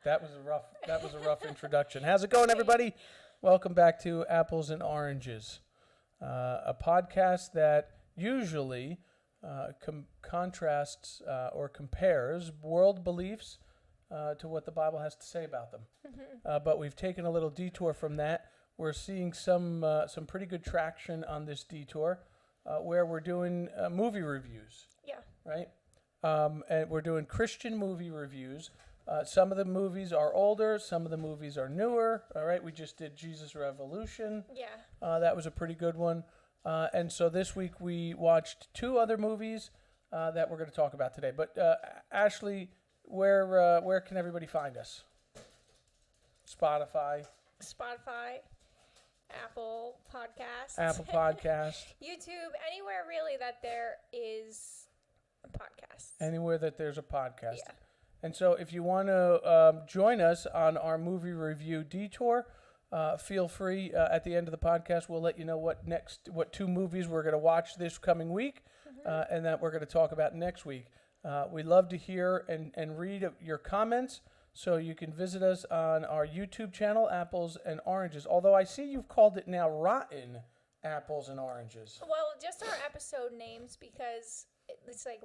That was a rough introduction. How's it going, everybody? Welcome back to Apples and Oranges, a podcast that usually contrasts or compares world beliefs to what the Bible has to say about them. But we've taken a little detour from that. We're seeing some pretty good traction on this detour, where we're doing movie reviews. Yeah. Right. And we're doing Christian movie reviews. Some of the movies are older. Some of the movies are newer. All right. We just did Jesus Revolution. Yeah. That was a pretty good one. And so this week we watched two other movies that we're going to talk about today. But Ashley, where can everybody find us? Spotify, Apple Podcasts, YouTube, anywhere really that there is a podcast. Anywhere that there's a podcast. Yeah. And so if you want to join us on our movie review detour, feel free. At the end of the podcast, we'll let you know what two movies we're going to watch this coming week, and that we're going to talk about next week. We love to hear and read your comments, so you can visit us on our YouTube channel, Apples and Oranges. Although I see you've called it now Rotten Apples and Oranges. Well, just our episode names, because it's like,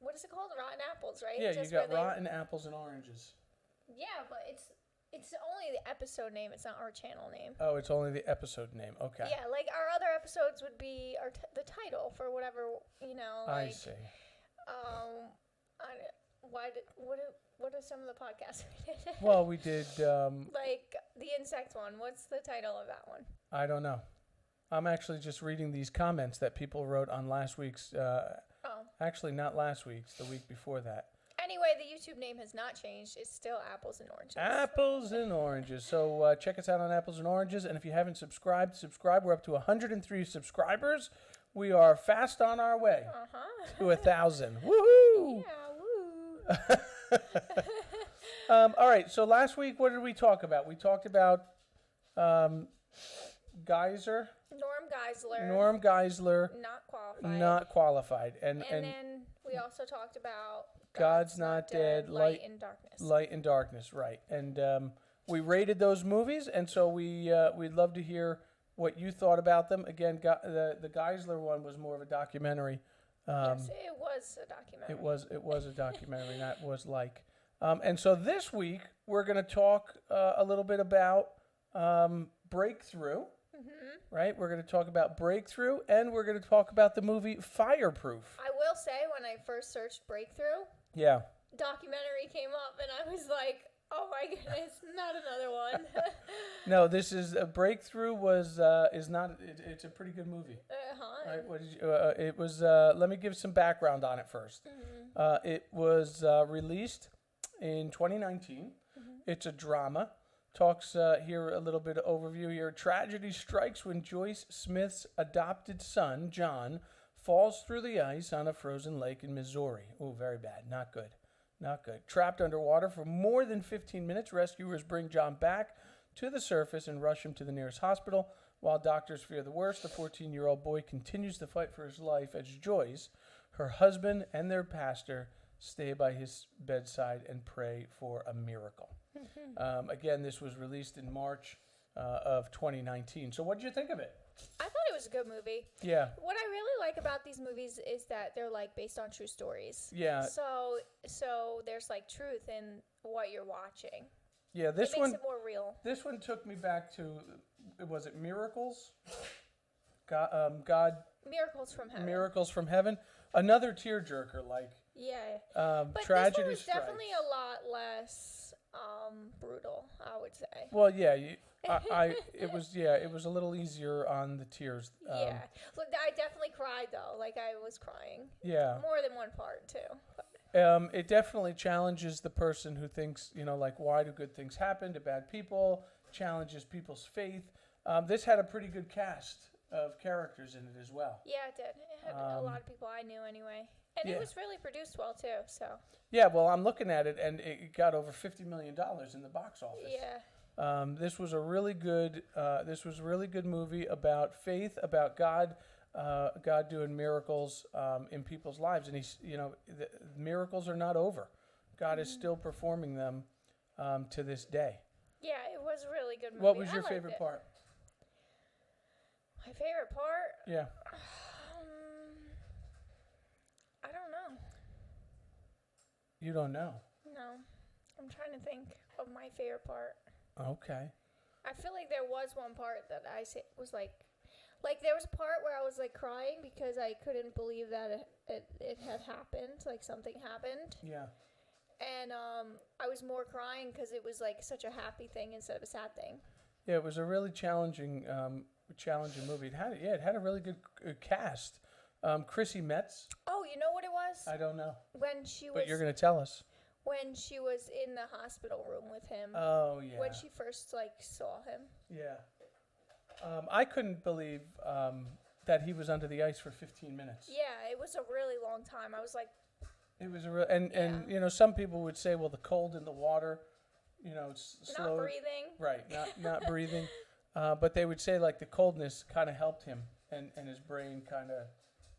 what is it called? Rotten Apples, right? Yeah, just you got Rotten Apples and Oranges. Yeah, but it's only the episode name. It's not our channel name. Oh, it's only the episode name. Okay. Yeah, like our other episodes would be the title for whatever, I see. What are some of the podcasts we did? Well, we did... like the insect one. What's the title of that one? I don't know. I'm actually just reading these comments that people wrote on last week's... Actually, not last week's, the week before that. Anyway, the YouTube name has not changed. It's still Apples and Oranges. Apples and Oranges. So check us out on Apples and Oranges. And if you haven't subscribed. We're up to 103 subscribers. We are fast on our way to 1,000. Woohoo! Yeah, woo! All right, so last week, what did we talk about? We talked about Geyser. Norm Geisler. Not qualified. And then we also talked about God's Not Dead, Light and Darkness. Light and Darkness, right. And we rated those movies, and so we'd love to hear what you thought about them. Again, the Geisler one was more of a documentary. Yes, it was a documentary. It was a documentary, and that was like. And so this week, we're going to talk a little bit about Breakthrough. Right? We're going to talk about Breakthrough, and we're going to talk about the movie Fireproof. I will say, when I first searched Breakthrough, documentary came up, and I was like, oh my goodness, not another one. No, this is Breakthrough is not. It's a pretty good movie. Right? What did you, it was. Let me give some background on it first. It was released in 2019. It's a drama. Talks here a little bit of overview here. Tragedy strikes when Joyce Smith's adopted son, John, falls through the ice on a frozen lake in Missouri. Oh, very bad. Not good. Not good. Trapped underwater for more than 15 minutes, rescuers bring John back to the surface and rush him to the nearest hospital. While doctors fear the worst, the 14-year-old boy continues to fight for his life as Joyce, her husband, and their pastor stay by his bedside and pray for a miracle. Again, this was released in March of 2019. So what did you think of it? I thought it was a good movie. Yeah. What I really like about these movies is that they're like based on true stories. Yeah. So there's like truth in what you're watching. Yeah, it makes it more real. This one took me back to, was it Miracles? God. Miracles from Heaven. Another tearjerker, like. Yeah. But Tragedy this one was definitely a lot less brutal, I would say. Well, yeah, it was a little easier on the tears. Yeah, look, I definitely cried though. Like I was crying. Yeah. More than one part too. It definitely challenges the person who thinks, like, why do good things happen to bad people? Challenges people's faith. This had a pretty good cast of characters in it as well. Yeah, it did. It had a lot of people I knew anyway. And it was really produced well, too, so. Yeah, well, I'm looking at it, and it got over $50 million in the box office. Yeah. This was a really good movie about faith, about God doing miracles in people's lives. And the miracles are not over. God is still performing them to this day. Yeah, it was a really good movie. What was your favorite part? My favorite part? Yeah. I don't know. You don't know? No. I'm trying to think of my favorite part. Okay. I feel like there was one part that I was like there was a part where I was like crying because I couldn't believe that it had happened, like something happened. Yeah. And I was more crying because it was like such a happy thing instead of a sad thing. Yeah, it was a really challenging movie. It had a really good cast. Chrissy Metz. Oh, you know what it was? I don't know. When she was. But you're gonna tell us. When she was in the hospital room with him. Oh yeah. When she first saw him. Yeah. I couldn't believe that he was under the ice for 15 minutes. Yeah, it was a really long time. I was like. It was a real, and some people would say, well, the cold in the water, it's slow. Not breathing. Right, not breathing. But they would say like the coldness kind of helped him and his brain kind of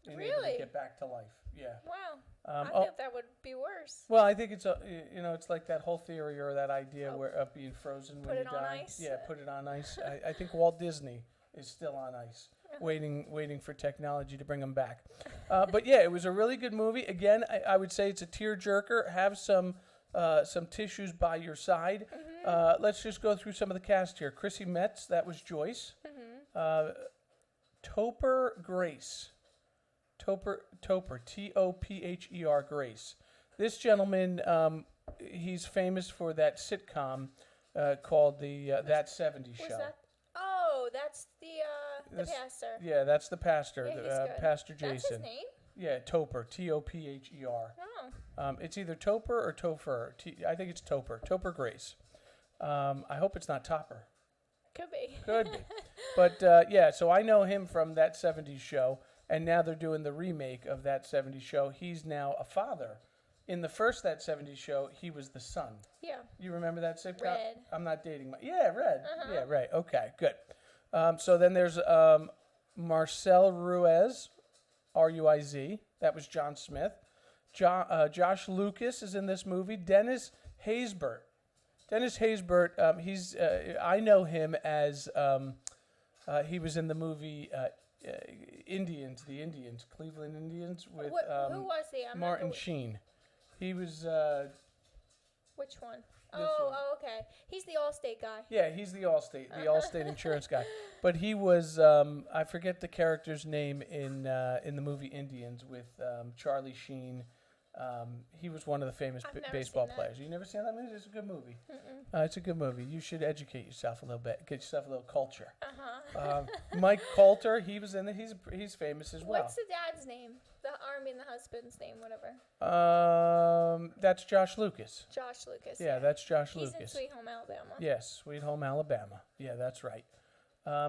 able to get back to life. Yeah. Wow. I thought that would be worse. Well, I think it's it's like that whole theory or that idea of being frozen when you die. Put it on ice. Yeah, put it on ice. I think Walt Disney is still on ice. Waiting for technology to bring them back. But yeah, it was a really good movie. Again, I would say it's a tearjerker. Have some tissues by your side. Mm-hmm. Let's just go through some of the cast here. Chrissy Metz, that was Joyce. Mm-hmm. Topher Grace. Topher, Topher Grace. This gentleman, he's famous for that sitcom called That 70s Show. Oh, that's the pastor. Yeah, that's the pastor, Yeah, Pastor Jason. That's his name? Yeah, Topher, Topher. Oh. It's either Topher or Topher. I think it's Topher. Topher Grace. I hope it's not Topper. Could be. Could be. But so I know him from That 70s Show, and now they're doing the remake of That 70s Show. He's now a father. In the first That 70s Show, he was the son. Yeah. You remember that sitcom? Red. I'm not dating my... Yeah, Red. Uh-huh. Yeah, right. Okay, good. So then there's Marcel Ruiz, Ruiz. That was John Smith. Josh Lucas is in this movie. Dennis Haysbert. He's I know him as he was in the movie Indians, Cleveland Indians with who was he? Martin Sheen. He was which one? One. Oh, okay. He's the Allstate guy. Yeah, he's the Allstate insurance guy. But he was I forget the character's name in the movie Indians with Charlie Sheen. He was one of the famous baseball players. You never seen that movie? It's a good movie. It's a good movie. You should educate yourself a little bit. Get yourself a little culture. Mike Coulter, he was in it. He's famous as well. What's the dad's name? The army and the husband's name, whatever. That's Josh Lucas. Josh Lucas. Yeah, that's Josh He's Lucas. in Sweet Home Alabama. Yes, Sweet Home Alabama. Yeah, that's right.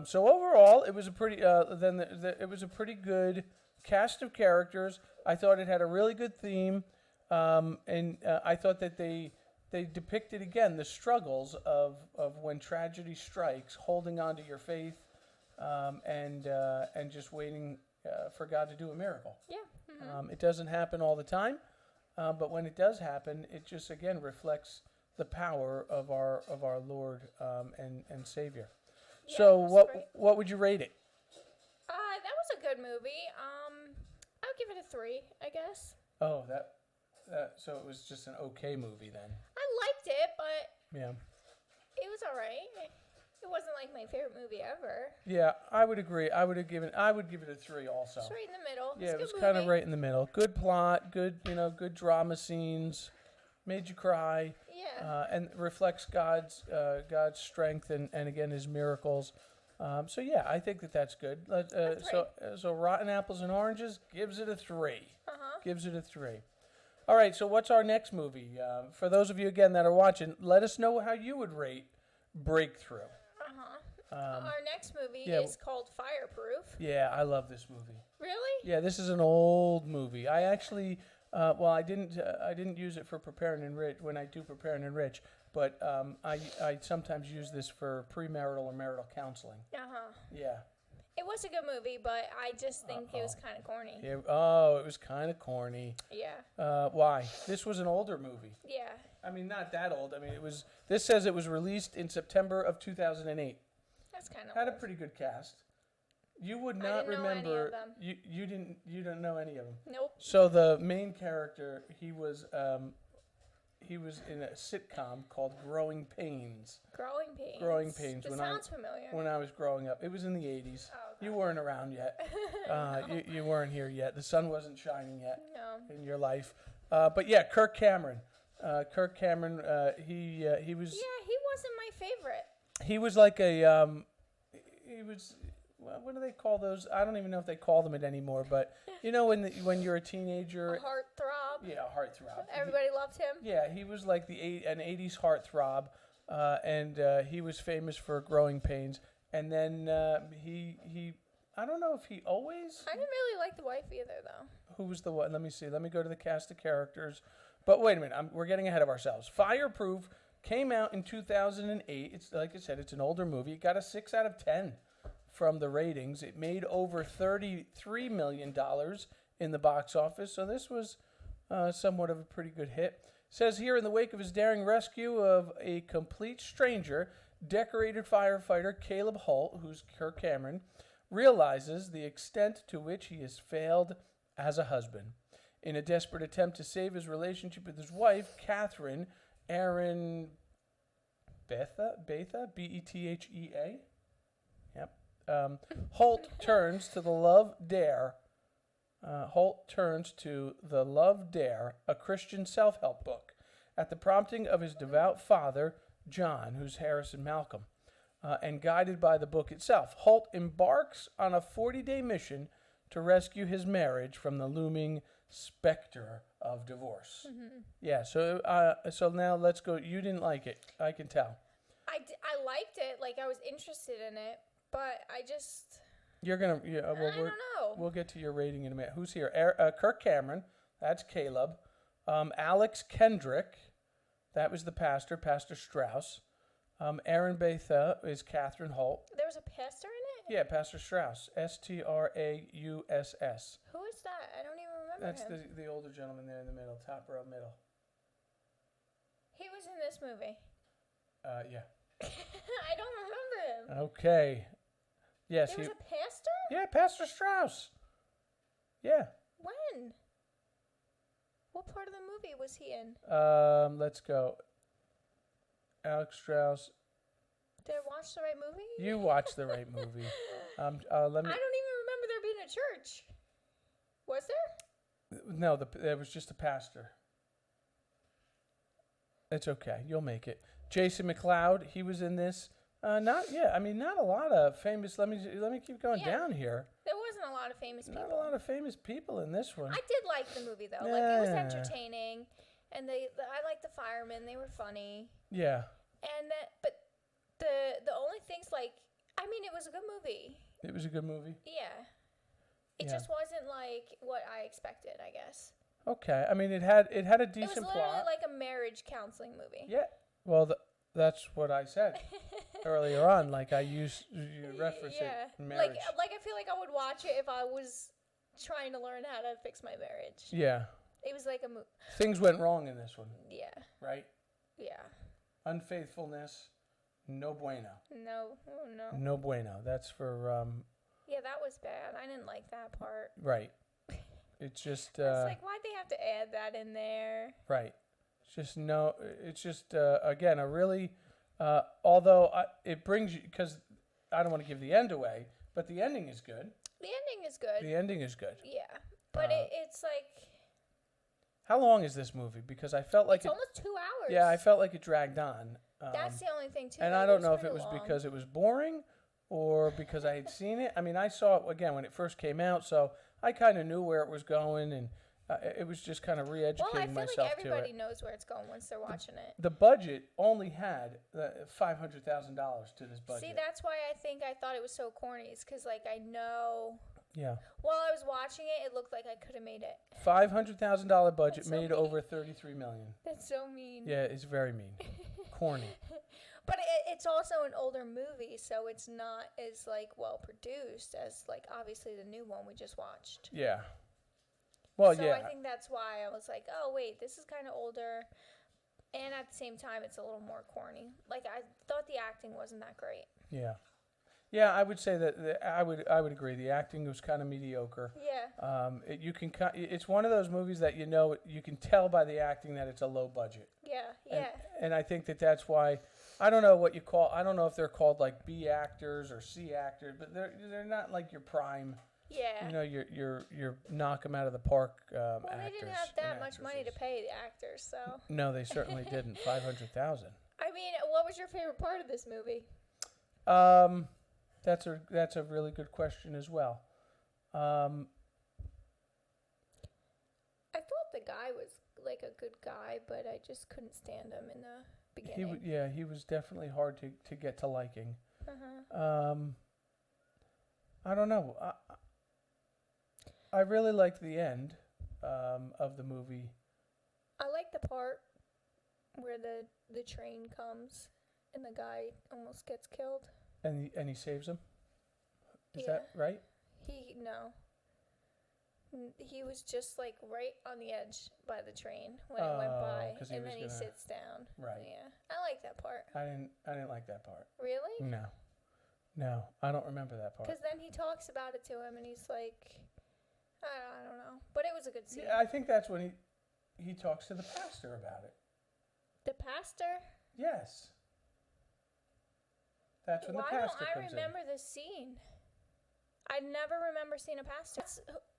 So overall, it was a pretty. It was a pretty good cast of characters. I thought it had a really good theme, and I thought that they depicted again the struggles of when tragedy strikes, holding on to your faith, and just waiting for God to do a miracle. Yeah. Mm-hmm. It doesn't happen all the time, but when it does happen, it just again reflects the power of our Lord and Savior. Yeah, so what would you rate it? That was a good movie. I would give it a 3, I guess. Oh, so it was just an okay movie then. I liked it, but yeah, it was all right. It wasn't like my favorite movie ever. Yeah, I would agree. I would give it a 3 also. It's right in the middle. Yeah, it was kind of right in the middle. Good plot, good drama scenes, made you cry. Yeah. And reflects God's strength and again His miracles. So yeah, I think that's good. So Rotten Apples and Oranges gives it a 3. Gives it a 3. All right. So what's our next movie? For those of you again that are watching, let us know how you would rate Breakthrough. Our next movie is called Fireproof. Yeah, I love this movie. Really? Yeah, this is an old movie. I actually, I didn't use it for Prepare and Enrich when I do Prepare and Enrich, but I sometimes use this for premarital or marital counseling. Yeah. It was a good movie, but I just think it was kind of corny. It was kind of corny. Yeah. Why? This was an older movie. Yeah. I mean, not that old. I mean, this says it was released in September of 2008. That's kind of Had old. a pretty good cast. You would I not didn't know any remember. of them. You didn't know any of them. Nope. So the main character, he was in a sitcom called Growing Pains. Growing Pains. Growing Pains. This sounds familiar. When I was growing up, it was in the 80s. Oh, okay. You weren't around yet. No. You weren't here yet. The sun wasn't shining yet No. in your life. But yeah, Kirk Cameron. He was. Yeah, he wasn't my favorite. He was like a. He was. What do they call those? I don't even know if they call them it anymore. But you know, when you're a teenager. A heartthrob. Yeah, a heartthrob. Everybody loved him. Yeah, he was like an 80s heartthrob, and he was famous for Growing Pains. And then he I don't know if he always. I didn't really like the wife either, though. Who was the one? Let me see. Let me go to the cast of characters. But wait a minute, we're getting ahead of ourselves. Fireproof came out in 2008. It's like I said, it's an older movie. It got a 6 out of 10 from the ratings. It made over $33 million in the box office. So this was somewhat of a pretty good hit. Says here, in the wake of his daring rescue of a complete stranger, decorated firefighter Caleb Holt, who's Kirk Cameron, realizes the extent to which he has failed as a husband. In a desperate attempt to save his relationship with his wife, Catherine Aaron Betha, Bethea? Yep. Holt turns to the Love Dare. A Christian self-help book, at the prompting of his devout father, John, who's Harrison Malcolm, and guided by the book itself. Holt embarks on a 40-day mission to rescue his marriage from the looming specter of divorce. Mm-hmm. Yeah, so now let's go. You didn't like it, I can tell. I liked it. Like, I was interested in it, but I just... You're going to... Yeah, well, I don't know. We'll get to your rating in a minute. Who's here? Kirk Cameron. That's Caleb. Alex Kendrick. That was the pastor, Pastor Strauss. Aaron Betha is Catherine Holt. There was a pastor in it? Yeah, Pastor Strauss. Strauss. Who is that? I don't even remember That's him. the older gentleman there in the middle, top row middle. He was in this movie. Yeah. I don't remember him. Okay. Yes. There was a pastor? Yeah, Pastor Strauss. Yeah. When? What part of the movie was he in? Let's go. Alex Strauss. Did I watch the right movie? You watched the right movie. Let me. I don't even remember there being a church. Was there? No, there was just a pastor. It's okay. You'll make it. Jason McLeod, he was in this. Not a lot of famous. Let me keep going down here. There wasn't a lot of famous people. Not a lot of famous people in this one. I did like the movie though. Yeah. Like, it was entertaining, and I liked the firemen. They were funny. Yeah. But the only things, like, I mean, it was a good movie. It was a good movie. Yeah. It just wasn't like what I expected, I guess. Okay. I mean, it had a decent It was literally plot. like a marriage counseling movie. Yeah. Well, that's what I said earlier on. Like, you reference it in marriage. Like I feel like I would watch it if I was trying to learn how to fix my marriage. Yeah. It was like a movie. Things went wrong in this one. Yeah. Right? Yeah. Unfaithfulness, no bueno. No. Oh, no. No bueno. That's for... Yeah, that was bad. I didn't like that part. Right. It's just... It's like, why'd they have to add that in there? Right. It's just, again, a really... although it brings you... Because I don't want to give the end away, but the ending is good. The ending is good. The ending is good. Yeah. But it's like... How long is this movie? Because I felt like it's almost 2 hours. Yeah, I felt like it dragged on. That's the only thing, too. And I don't know if it was because it was boring or because I had seen it. I mean, I saw it, again, when it first came out, so I kind of knew where it was going, and it was just kind of re-educating myself to it. Well, I feel like everybody knows where it's going once they're watching it. The budget only had $500,000 to this budget. See, that's why I thought it was so corny. It's because, like, I know... Yeah. While I was watching it, it looked like I could have made it. $500,000 budget so made mean. over $33 million. That's so mean. Yeah, it's very mean. Corny. But it's also an older movie, so it's not as, like, well produced as, like, obviously the new one we just watched. Yeah. Well, so yeah. I think that's why I was like, oh, wait, this is kind of older. And at the same time, it's a little more corny. Like, I thought the acting wasn't that great. Yeah. Yeah, I would say that I would agree. The acting was kind of mediocre. Yeah. It's one of those movies that you can tell by the acting that it's a low budget. Yeah. And I think that's why I don't know if they're called like B actors or C actors, but they're not like your prime. Yeah. Your knock them out of the park actors. Well, they didn't have that much money to pay the actors, so. No, they certainly didn't. 500,000. I mean, what was your favorite part of this movie? That's a really good question as well. I thought the guy was like a good guy, but I just couldn't stand him in the beginning. He was definitely hard to get to liking. Uh-huh. I don't know. I really liked the end of the movie. I like the part where the train comes and the guy almost gets killed. And he saves him? Is Yeah. that right? No. He was just like right on the edge by the train when it went by, and then he sits down. Right. Yeah, I like that part. I didn't like that part. Really? No, I don't remember that part. Because then he talks about it to him, and he's like, I don't know, but it was a good scene. Yeah, I think that's when he talks to the pastor about it. The pastor? Yes. That's when the pastor comes in. Why don't I remember this scene? I never remember seeing a pastor.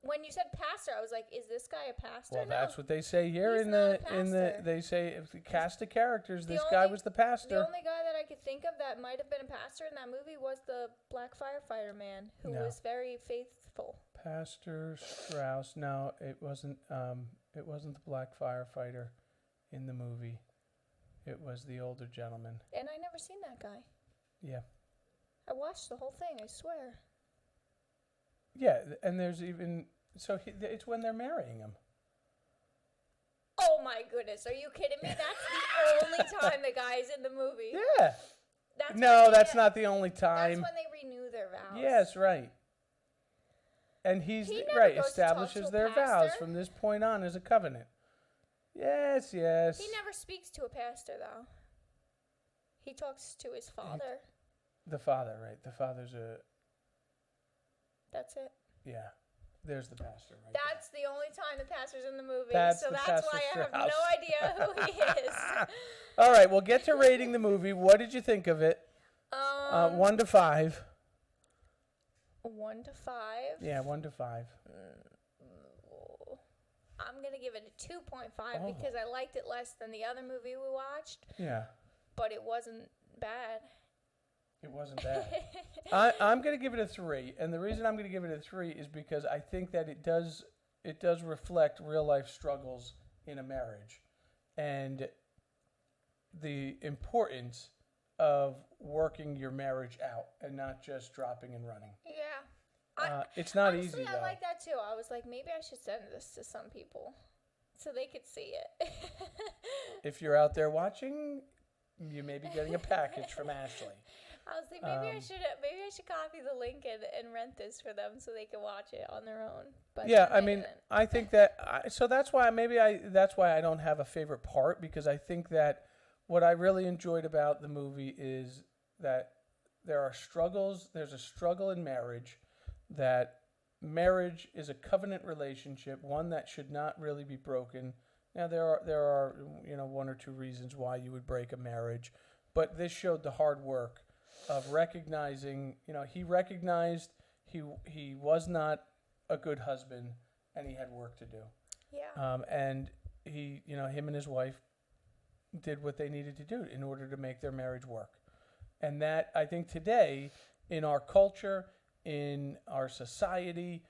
When you said pastor, I was like, "Is this guy a pastor?" Well, no. That's what they say here He's they say if the cast of characters, this guy was the pastor. The only guy that I could think of that might have been a pastor in that movie was the black firefighter man who was very faithful. Pastor Strauss. No, it wasn't. It wasn't the black firefighter in the movie. It was the older gentleman. And I never seen that guy. Yeah. I watched the whole thing. I swear. Yeah, and there's even it's when they're marrying him. Oh my goodness! Are you kidding me? That's the only time the guy's in the movie. Yeah. That's not the only time. That's when they renew their vows. Yes, right. And he establishes their vows from this point on as a covenant. Yes. He never speaks to a pastor though. He talks to his father. The father, right? The father's a. That's it. Yeah. There's the pastor, right? That's the only time the pastor's in the movie. That's why I have no idea who he is. All right, we'll get to rating the movie. What did you think of it? 1 to 5. 1 to 5? Yeah, 1 to 5. I'm going to give it a 2.5 because I liked it less than the other movie we watched. Yeah. But it wasn't bad. It wasn't bad. I'm going to give it a 3, and the reason I'm going to give it a 3 is because I think that it does reflect real life struggles in a marriage, and the importance of working your marriage out and not just dropping and running. Yeah. It's not honestly, easy, though. I like that too. I was like, maybe I should send this to some people so they could see it. If you're out there watching, you may be getting a package from Ashley. I was like, maybe I should copy the link and rent this for them so they can watch it on their own. But yeah, I mean, I think that so that's why I don't have a favorite part, because I think that what I really enjoyed about the movie is that there are struggles. There's a struggle in marriage, that marriage is a covenant relationship, one that should not really be broken. Now there are 1 or 2 reasons why you would break a marriage, but this showed the hard work of recognizing, he recognized he was not a good husband and he had work to do. Yeah. And he, him and his wife did what they needed to do in order to make their marriage work. And that, I think today, in our culture, in our society,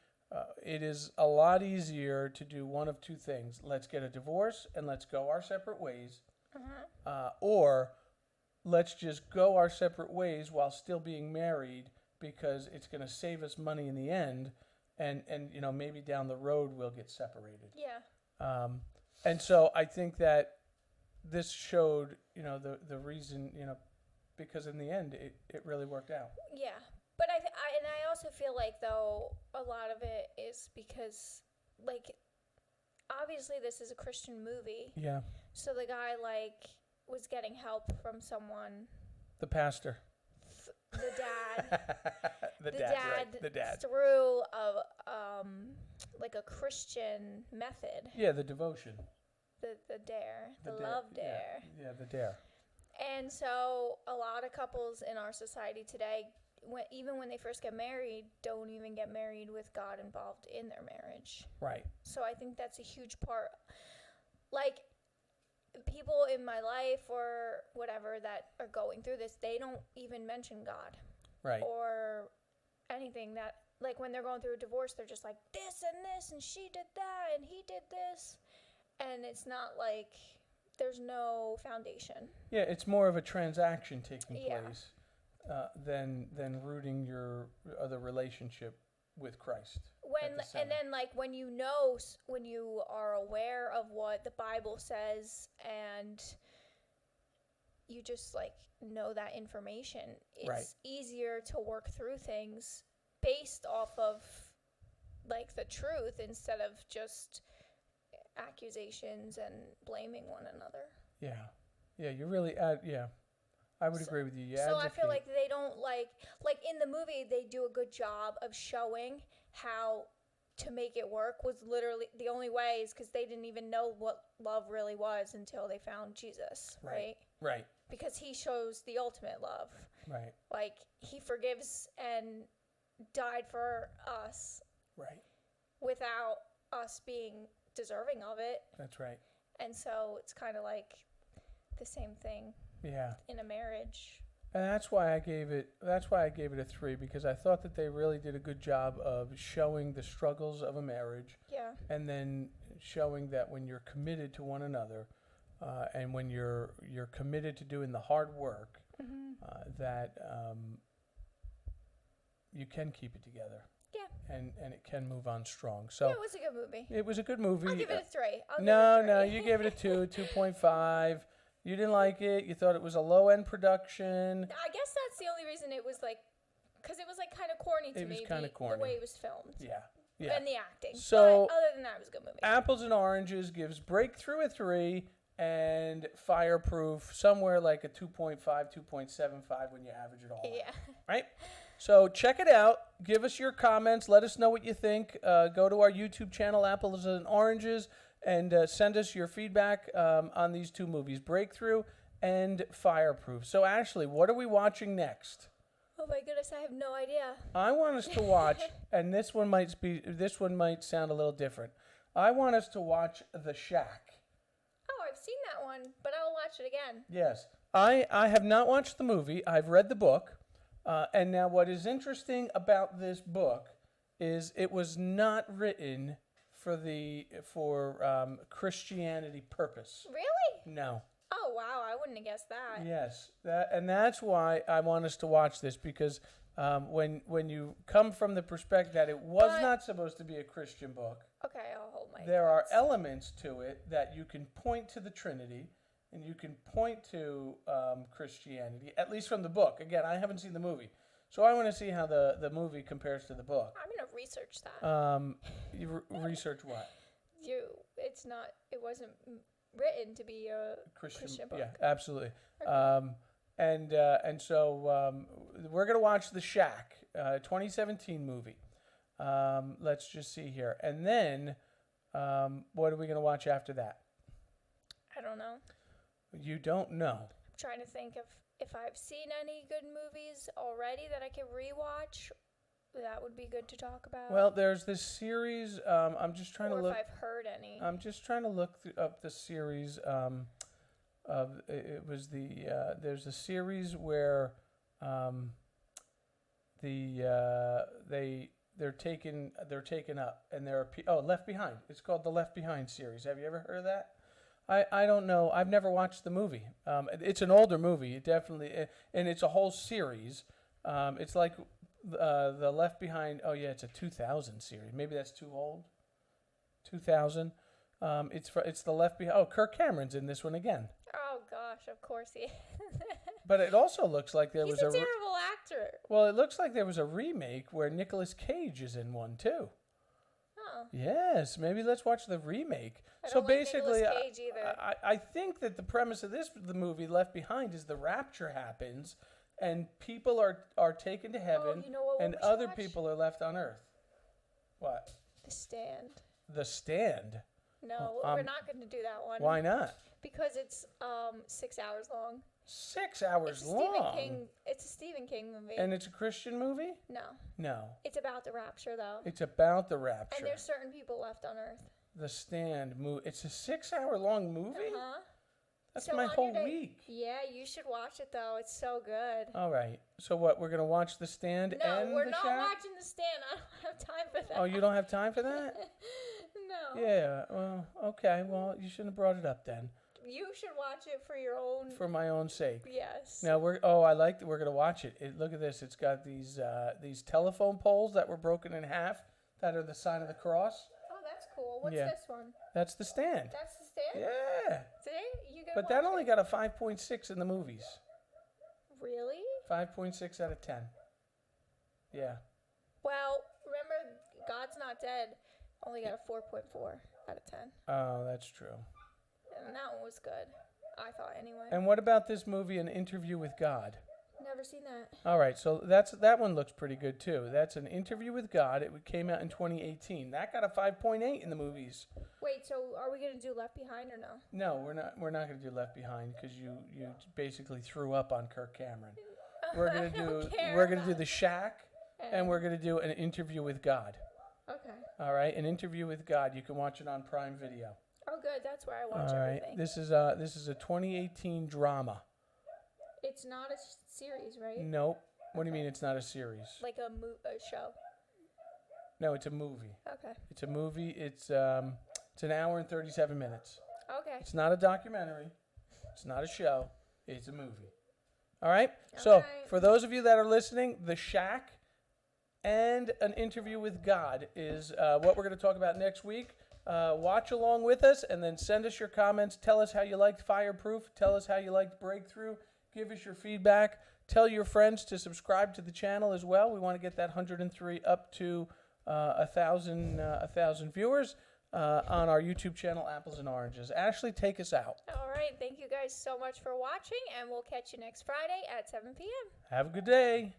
it is a lot easier to do one of 2 things. Let's get a divorce and let's go our separate ways. Or let's just go our separate ways while still being married, because it's going to save us money in the end, and maybe down the road we'll get separated. Yeah. And so I think that this showed the reason, because in the end it really worked out. Yeah, but I also feel like though a lot of it is because, like, obviously this is a Christian movie. Yeah. So the guy was getting help from someone. The pastor. The dad. the dad. Right. The dad. Through a Christian method. Yeah, the devotion. The dare. The love dare. Yeah, the dare. And so a lot of couples in our society today, even when they first get married, don't even get married with God involved in their marriage. Right. So I think that's a huge part. People in my life or whatever that are going through this, they don't even mention God. Right. Or anything that, when they're going through a divorce, they're just like, this and she did that and he did this. And it's not there's no foundation. Yeah, it's more of a transaction taking place than rooting the relationship with Christ. When you are aware of what the Bible says and you just know that information, it's easier to work through things based off of the truth instead of just accusations and blaming one another. Yeah, you really I would agree with you. So I feel like they don't in the movie they do a good job of showing how to make it work. Was literally the only way is because they didn't even know what love really was until they found Jesus, right? Right. Because he shows the ultimate love. Right. He forgives and died for us. Right. Without us being deserving of it. That's right. And so it's kind of the same thing. Yeah. In a marriage. And that's why I gave it a 3, because I thought that they really did a good job of showing the struggles of a marriage. Yeah. And then showing that when you're committed to one another, and when you're committed to doing the hard work, that you can keep it together. Yeah. And it can move on strong. So yeah, it was a good movie. It was a good movie. I'll give it a 3. No, you gave it a 2, 2.5. You didn't like it. You thought it was a low-end production. I guess that's the only reason it was because it was kind of corny to me. It was kind of corny. The way it was filmed. Yeah. And the acting. So, but other than that, it was a good movie. Apples and Oranges gives Breakthrough a 3 and Fireproof somewhere a 2.5, 2.75 when you average it all out. Right? So check it out. Give us your comments. Let us know what you think. Go to our YouTube channel, Apples and Oranges, and send us your feedback on these 2 movies, Breakthrough and Fireproof. So, Ashley, what are we watching next? Oh my goodness, I have no idea. I want us to watch, and this one might sound a little different. I want us to watch The Shack. Oh, I've seen that one, but I'll watch it again. Yes. I have not watched the movie. I've read the book. And now what is interesting about this book is it was not written for Christianity purpose. Really? No. Oh wow, I wouldn't have guessed that. Yes, that's why I want us to watch this, because when you come from the perspective that it was not supposed to be a Christian book. Okay, I'll hold my. There are elements to it that you can point to the Trinity, and you can point to Christianity, at least from the book. Again, I haven't seen the movie. So I want to see how the movie compares to the book. I'm going to research that. You research what? It wasn't written to be a Christian book. Yeah, absolutely. Okay. And so we're going to watch The Shack, 2017 movie. Let's just see here. And then what are we going to watch after that? I don't know. You don't know? I'm trying to think of if I've seen any good movies already that I can rewatch. That would be good to talk about. Well, there's this series. I'm just trying to look. Or if I've heard any. I'm just trying to look up the series. It was there's a series where they're taken up, and Left Behind. It's called the Left Behind series. Have you ever heard of that? I don't know. I've never watched the movie. It's an older movie, definitely, and it's a whole series. It's like the Left Behind. Oh yeah, it's a 2000 series. Maybe that's too old. 2000. It's the Left Behind. Oh, Kirk Cameron's in this one again. Oh gosh, of course he is. But it also looks like He's a terrible actor. Well, it looks like there was a remake where Nicolas Cage is in one too. Oh. No. Yes, maybe let's watch the remake. I So don't like basically, Nicolas Cage either. I think that the premise of the movie Left Behind is the rapture happens, and people are taken to heaven, you know what and we should other watch? people are left on Earth. What? The Stand. The Stand. No, we're not going to do that one. Why not? Because it's 6 hours long. 6 hours It's long. It's a Stephen King movie. And it's a Christian movie? No. No. It's about the rapture, though. It's about the rapture. And there's certain people left on Earth. The Stand movie. It's a 6 hour long movie? Uh-huh. That's So my on whole your day- week. Yeah, you should watch it, though. It's so good. All right. So what? We're gonna watch The Stand No, and we're The not Shack? watching The Stand. I don't have time for that. Oh, you don't have time for that? No. Yeah. Well, okay. Well, you shouldn't have brought it up then. You should watch it for your own. For my own sake. Yes. Now I like that we're gonna watch it. Look at this. It's got these telephone poles that were broken in half that are the sign of the cross. Oh, that's cool. What's Yeah. this one? That's The Stand. That's The Stand? Yeah. See? You gotta But watch that only it. got a 5.6 in the movies. Really? 5.6 out of 10. Yeah. Well, remember, God's Not Dead only got a 4.4 out of 10. Oh, that's true. And that one was good. I thought, anyway. And what about this movie, An Interview with God? Never seen that. All right, so that one looks pretty good too. That's An Interview with God. It came out in 2018. That got a 5.8 in the movies. Wait, so are we going to do Left Behind or no? No, we're not going to do Left Behind because you basically threw up on Kirk Cameron. We're going to do The Shack, and we're going to do An Interview with God. Okay. All right, An Interview with God. You can watch it on Prime Video. Oh, good. That's where I watch All right, everything. this is a 2018 drama. It's not a series, right? Nope. What do you mean it's not a series? Like a show. No, it's a movie. Okay. It's a movie. It's an hour and 37 minutes. Okay. It's not a documentary. It's not a show. It's a movie. All right? So, for those of you that are listening, The Shack and An Interview with God is what we're going to talk about next week. Watch along with us and then send us your comments. Tell us how you liked Fireproof. Tell us how you liked Breakthrough. Give us your feedback. Tell your friends to subscribe to the channel as well. We want to get that 103 up to 1,000 viewers on our YouTube channel, Apples and Oranges. Ashley, take us out. All right. Thank you guys so much for watching, and we'll catch you next Friday at 7 p.m. Have a good day.